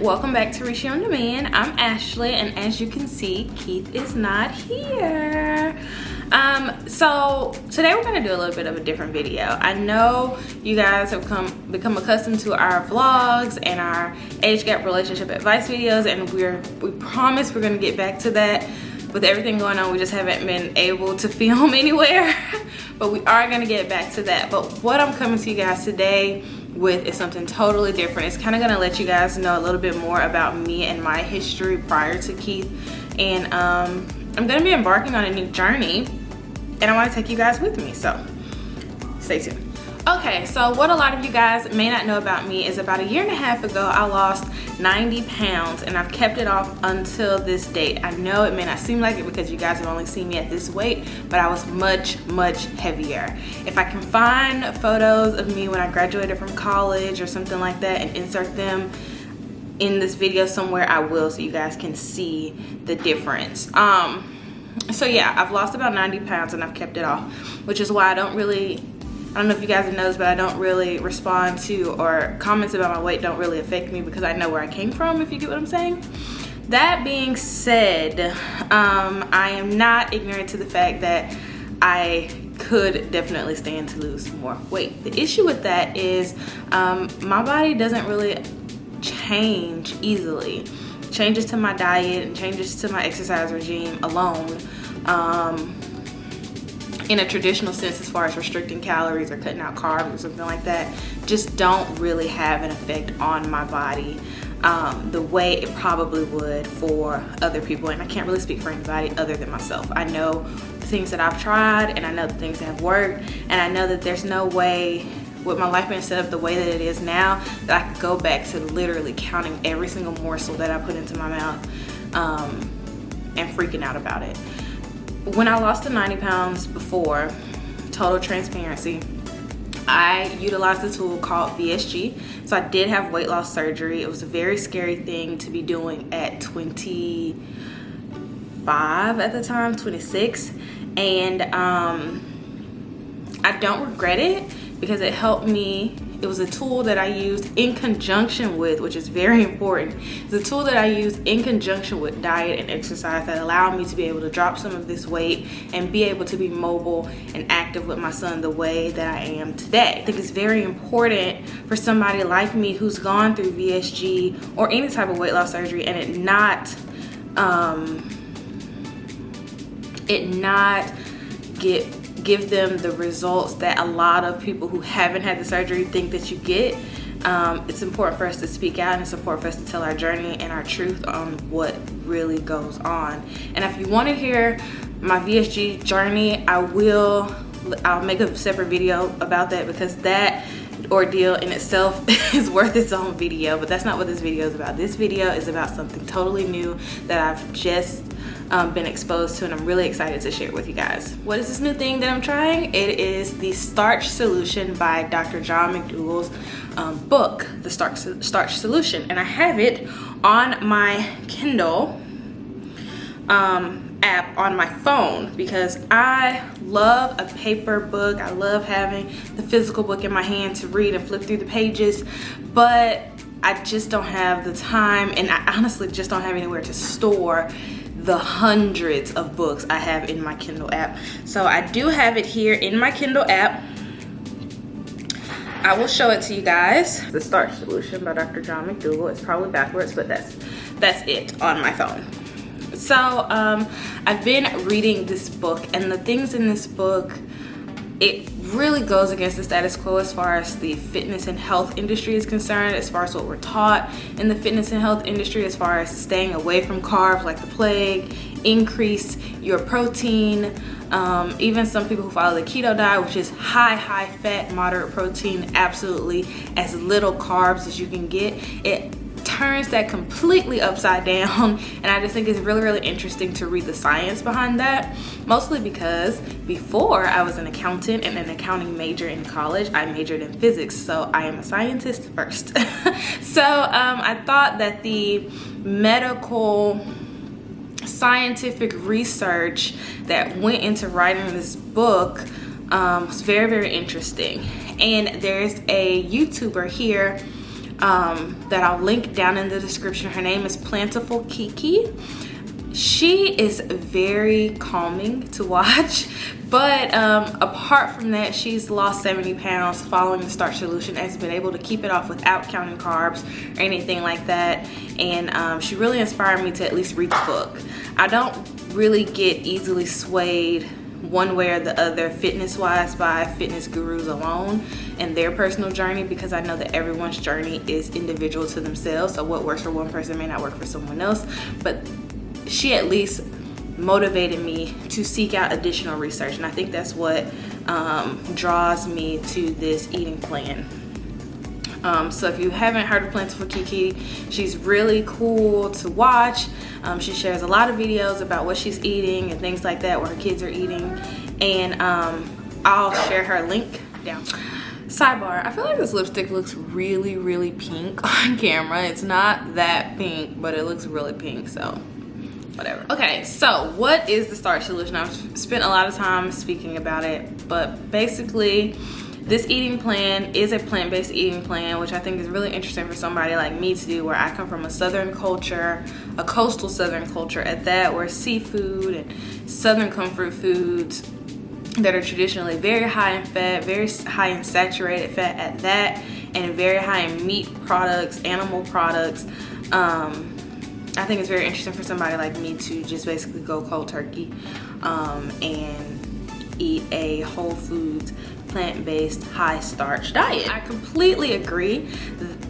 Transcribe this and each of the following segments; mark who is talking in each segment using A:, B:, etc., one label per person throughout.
A: welcome back to Richoux on Demand. I'm Ashley, and as you can see, Keith is not here. So today we're going to do a little bit of a different video. I know you guys have become accustomed to our vlogs and our age gap relationship advice videos, and we promise we're going to get back to that. With everything going on, we just haven't been able to film anywhere, but we are going to get back to that. But what I'm coming to you guys today with is something totally different. It's kind of going to let you guys know a little bit more about me and my history prior to Keith. And I'm going to be embarking on a new journey, and I want to take you guys with me, so stay tuned. Okay, so what a lot of you guys may not know about me is about 1.5 years ago, I lost 90 pounds, and I've kept it off until this date. I know it may not seem like it because you guys have only seen me at this weight, but I was much heavier. If I can find photos of me when I graduated from college or something like that and insert them in this video somewhere, I will, so you guys can see the difference. So yeah, I've lost about 90 pounds and I've kept it off, which is why I don't know if you guys have noticed, but I don't really respond to, or comments about my weight don't really affect me because I know where I came from, if you get what I'm saying. That being said, I am not ignorant to the fact that I could definitely stand to lose more weight. The issue with that is my body doesn't really change easily. Changes to my diet and changes to my exercise regime alone, in a traditional sense, as far as restricting calories or cutting out carbs or something like that, just don't really have an effect on my body the way it probably would for other people. And I can't really speak for anybody other than myself. I know the things that I've tried, and I know the things that have worked, and I know that there's no way, with my life being set up the way that it is now, that I could go back to literally counting every single morsel that I put into my mouth and freaking out about it. When I lost the 90 pounds before, total transparency, I utilized a tool called VSG. So I did have weight loss surgery. It was a very scary thing to be doing at 25 at the time, 26. And I don't regret it because it helped me. It was a tool that I used in conjunction with, which is very important. It's a tool that I used in conjunction with diet and exercise that allowed me to be able to drop some of this weight and be able to be mobile and active with my son the way that I am today. I think it's very important for somebody like me who's gone through VSG or any type of weight loss surgery and it not give them the results that a lot of people who haven't had the surgery think that you get. It's important for us to speak out, and it's important for us to tell our journey and our truth on what really goes on. And if you want to hear my VSG journey, I'll make a separate video about that, because that ordeal in itself is worth its own video. But that's not what this video is about. This video is about something totally new that I've just been exposed to, and I'm really excited to share it with you guys. What is this new thing that I'm trying? It is the Starch Solution by Dr. John McDougall's book, The Starch Solution, and I have it on my Kindle app on my phone because I love a paper book. I love having the physical book in my hand to read and flip through the pages, but I just don't have the time, and I honestly just don't have anywhere to store the hundreds of books I have in my Kindle app. So I do have it here in my Kindle app. I will show it to you guys. The Starch Solution by Dr. John McDougall. It's probably backwards, but that's it on my phone. So I've been reading this book, and the things in this book, it really goes against the status quo as far as the fitness and health industry is concerned, as far as what we're taught in the fitness and health industry, as far as staying away from carbs like the plague, increase your protein. Even some people who follow the keto diet, which is high fat, moderate protein, absolutely as little carbs as you can get. It turns that completely upside down, and I just think it's really interesting to read the science behind that, mostly because before I was an accountant and an accounting major in college. I majored in physics, so I am a scientist first. So I thought that the medical scientific research that went into writing this book was very interesting. And there's a YouTuber here that I'll link down in the description. Her name is Plantiful Kiki. She is very calming to watch, but apart from that, she's lost 70 pounds following the Starch Solution and has been able to keep it off without counting carbs or anything like that. And she really inspired me to at least read the book. I don't really get easily swayed one way or the other fitness-wise by fitness gurus alone and their personal journey, because I know that everyone's journey is individual to themselves. So what works for one person may not work for someone else, but she at least motivated me to seek out additional research, and I think that's what draws me to this eating plan. So if you haven't heard of Plantiful Kiki, she's really cool to watch. She shares a lot of videos about what she's eating and things like that, what her kids are eating, and I'll share her link down. Sidebar, I feel like this lipstick looks really, really pink on camera. It's not that pink, but it looks really pink, so whatever. Okay, so what is the Starch Solution? I've spent a lot of time speaking about it, but basically this eating plan is a plant-based eating plan, which I think is really interesting for somebody like me to do, where I come from a southern culture, a coastal southern culture at that, where seafood and southern comfort foods that are traditionally very high in fat, very high in saturated fat at that, and very high in meat products, animal products. I think it's very interesting for somebody like me to just basically go cold turkey and eat a whole foods, plant-based, high starch diet. I completely agree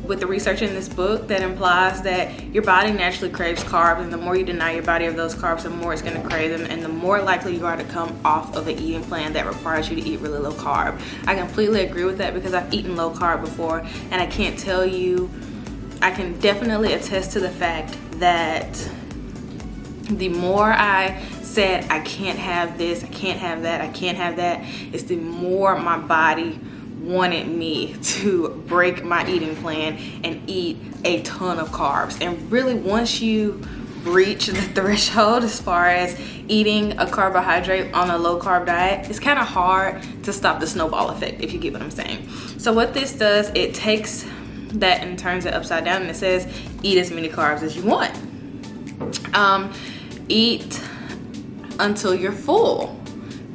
A: with the research in this book that implies that your body naturally craves carbs, and the more you deny your body of those carbs, the more it's going to crave them, and the more likely you are to come off of an eating plan that requires you to eat really low carb. I completely agree with that because I've eaten low carb before, and I can't tell you, I can definitely attest to the fact that the more I said I can't have this, I can't have that, I can't have that, it's the more my body wanted me to break my eating plan and eat a ton of carbs. And really, once you reach the threshold as far as eating a carbohydrate on a low carb diet, it's kind of hard to stop the snowball effect, if you get what I'm saying. So what this does, it takes that and turns it upside down, and it says eat as many carbs as you want. Eat until you're full.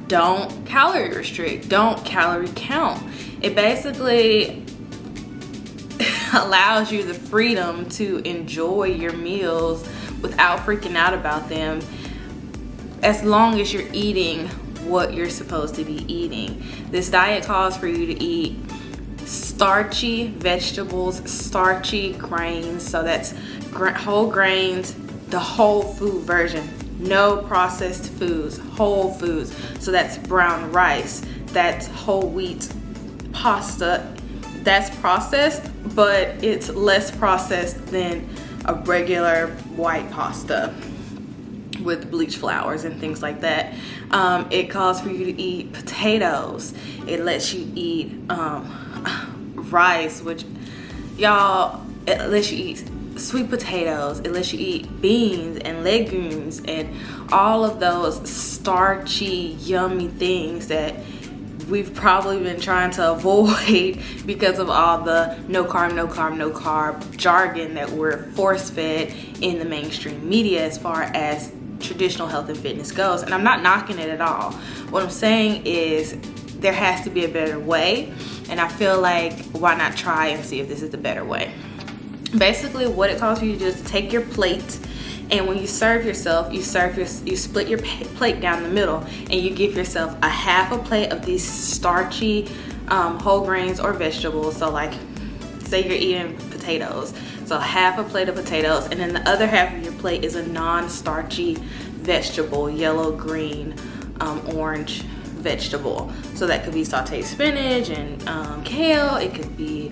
A: Don't calorie restrict, don't calorie count. It basically allows you the freedom to enjoy your meals without freaking out about them, as long as you're eating what you're supposed to be eating. This diet calls for you to eat starchy vegetables, starchy grains, so that's whole grains, the whole food version, no processed foods, whole foods. So that's brown rice, that's whole wheat pasta, that's processed, but it's less processed than a regular white pasta with bleached flours and things like that. It calls for you to eat potatoes. It lets you eat rice, which y'all, it lets you eat sweet potatoes, it lets you eat beans and legumes and all of those starchy, yummy things that we've probably been trying to avoid because of all the no carb, no carb, no carb jargon that we're force-fed in the mainstream media as far as traditional health and fitness goes. And I'm not knocking it at all. What I'm saying is there has to be a better way, and I feel like why not try and see if this is the better way. Basically what it calls for you to do is to take your plate, and when you serve yourself, you split your plate down the middle, and you give yourself a half a plate of these starchy whole grains or vegetables. So like, say you're eating potatoes, so half a plate of potatoes, and then the other half of your plate is a non-starchy vegetable, yellow, green, orange vegetable. So that could be sauteed spinach and kale. It could be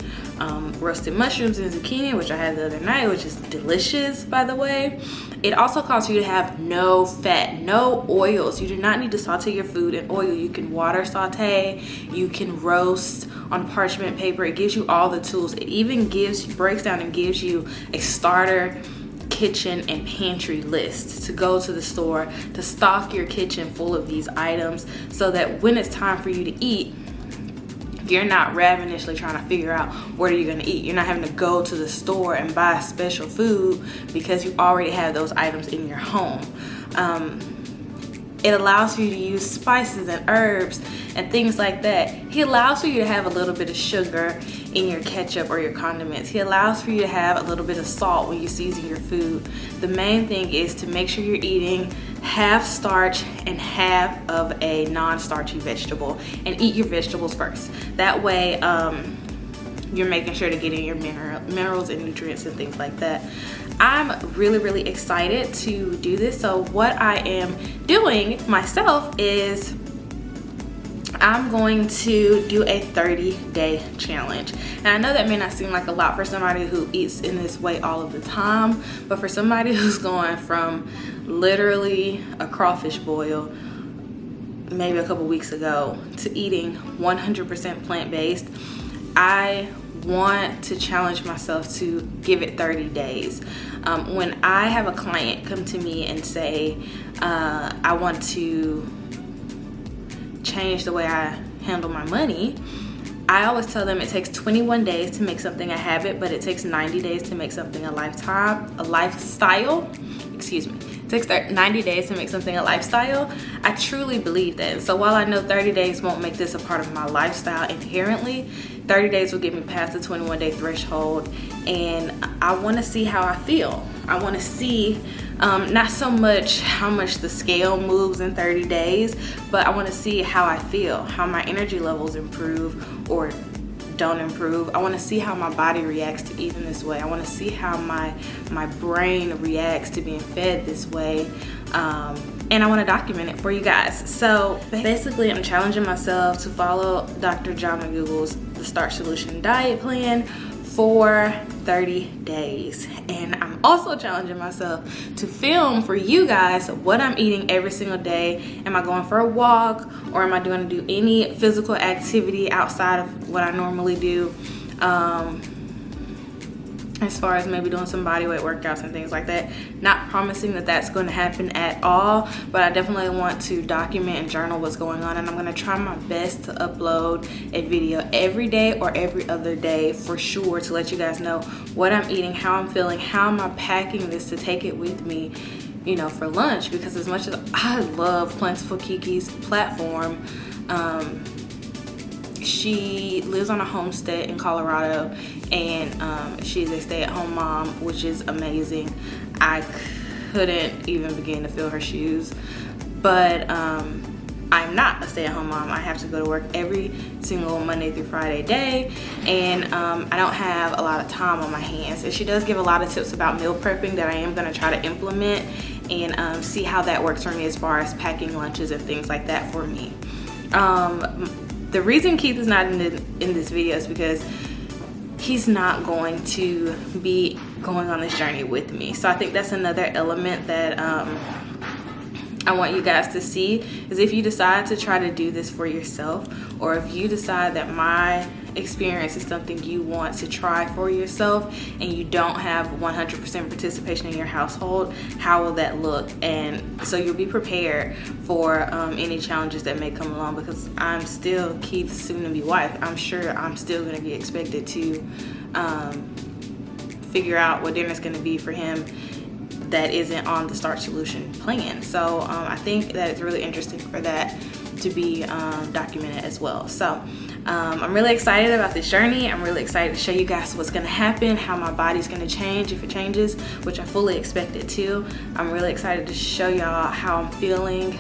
A: roasted mushrooms and zucchini, which I had the other night, which is delicious, by the way. It also calls for you to have no fat, no oils. You do not need to saute your food in oil. You can water saute, you can roast on parchment paper. It gives you all the tools. It even breaks down and gives you a starter kitchen and pantry list to go to the store to stock your kitchen full of these items, so that when it's time for you to eat, you're not ravenously trying to figure out what are you gonna eat. You're not having to go to the store and buy special food because you already have those items in your home. It allows for you to use spices and herbs and things like that. He allows for you to have a little bit of sugar in your ketchup or your condiments. He allows for you to have a little bit of salt when you season your food. The main thing is to make sure you're eating half starch and half of a non-starchy vegetable, and eat your vegetables first. That way you're making sure to get in your minerals and nutrients and things like that. I'm really excited to do this. So what I am doing myself is I'm going to do a 30-day challenge. And I know that may not seem like a lot for somebody who eats in this way all of the time, but for somebody who's going from literally a crawfish boil maybe a couple weeks ago to eating 100% plant-based, I want to challenge myself to give it 30 days. When I have a client come to me and say, I want to change the way I handle my money, I always tell them it takes 21 days to make something a habit, but it takes 90 days to make something a lifestyle. Excuse me. It takes 90 days to make something a lifestyle. I truly believe that. So while I know 30 days won't make this a part of my lifestyle inherently, 30 days will get me past the 21-day threshold, and I want to see how I feel. I want to see not so much how much the scale moves in 30 days, but I want to see how I feel, how my energy levels improve or don't improve. I want to see how my body reacts to eating this way. I want to see how my brain reacts to being fed this way. And I want to document it for you guys. So basically, I'm challenging myself to follow Dr. John McDougall's The Starch Solution diet plan for 30 days. And I'm also challenging myself to film for you guys what I'm eating every single day. Am I going for a walk, or am I going to do any physical activity outside of what I normally do? As far as maybe doing some body weight workouts and things like that. Not promising that that's going to happen at all, but I definitely want to document and journal what's going on, and I'm going to try my best to upload a video every day or every other day for sure, to let you guys know what I'm eating, how I'm feeling, how am I packing this to take it with me, you know, for lunch. Because as much as I love Plantiful Kiki's platform, she lives on a homestead in Colorado, and she's a stay-at-home mom, which is amazing. I couldn't even begin to fill her shoes, but I'm not a stay-at-home mom. I have to go to work every single Monday through Friday day, and I don't have a lot of time on my hands. And she does give a lot of tips about meal prepping that I am going to try to implement and see how that works for me as far as packing lunches and things like that for me. The reason Keith is not in this video is because he's not going to be going on this journey with me. So I think that's another element that I want you guys to see, is if you decide to try to do this for yourself, or if you decide that my experience is something you want to try for yourself and you don't have 100% participation in your household, how will that look? And so you'll be prepared for any challenges that may come along, because I'm still Keith's soon-to-be wife. I'm sure I'm still going to be expected to figure out what dinner's going to be for him that isn't on the Starch Solution plan. So I think that it's really interesting for that to be documented as well. So I'm really excited about this journey. I'm really excited to show you guys what's going to happen, how my body's going to change if it changes, which I fully expect it to. I'm really excited to show y'all how I'm feeling,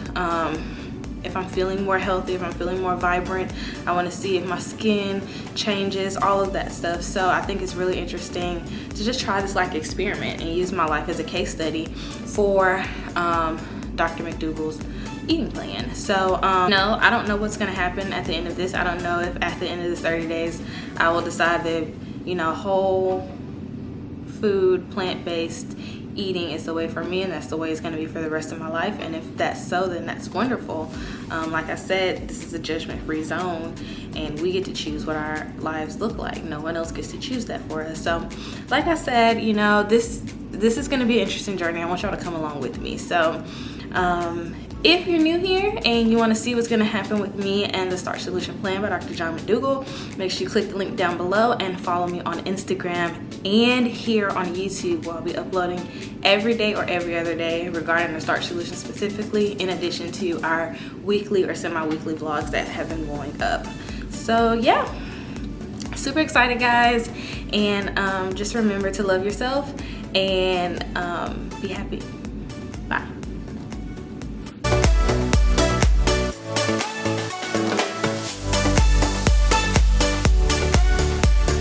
A: if I'm feeling more healthy, if I'm feeling more vibrant. I want to see if my skin changes, all of that stuff. So I think it's really interesting to just try this like experiment and use my life as a case study for Dr. McDougall's eating plan. So no, I don't know what's going to happen at the end of this. I don't know if at the end of this 30 days I will decide that, you know, whole food, plant-based eating is the way for me, and that's the way it's going to be for the rest of my life. And if that's so, then that's wonderful. Like I said, this is a judgment-free zone, and we get to choose what our lives look like. No one else gets to choose that for us. So like I said, you know, this is going to be an interesting journey. I want y'all to come along with me. So If you're new here and you want to see what's going to happen with me and the Starch Solution plan by Dr. John McDougall, make sure you click the link down below and follow me on Instagram and here on YouTube, where I'll be uploading every day or every other day regarding the Starch Solution specifically, in addition to our weekly or semi-weekly vlogs that have been going up. So yeah, super excited guys, and just remember to love yourself and be happy.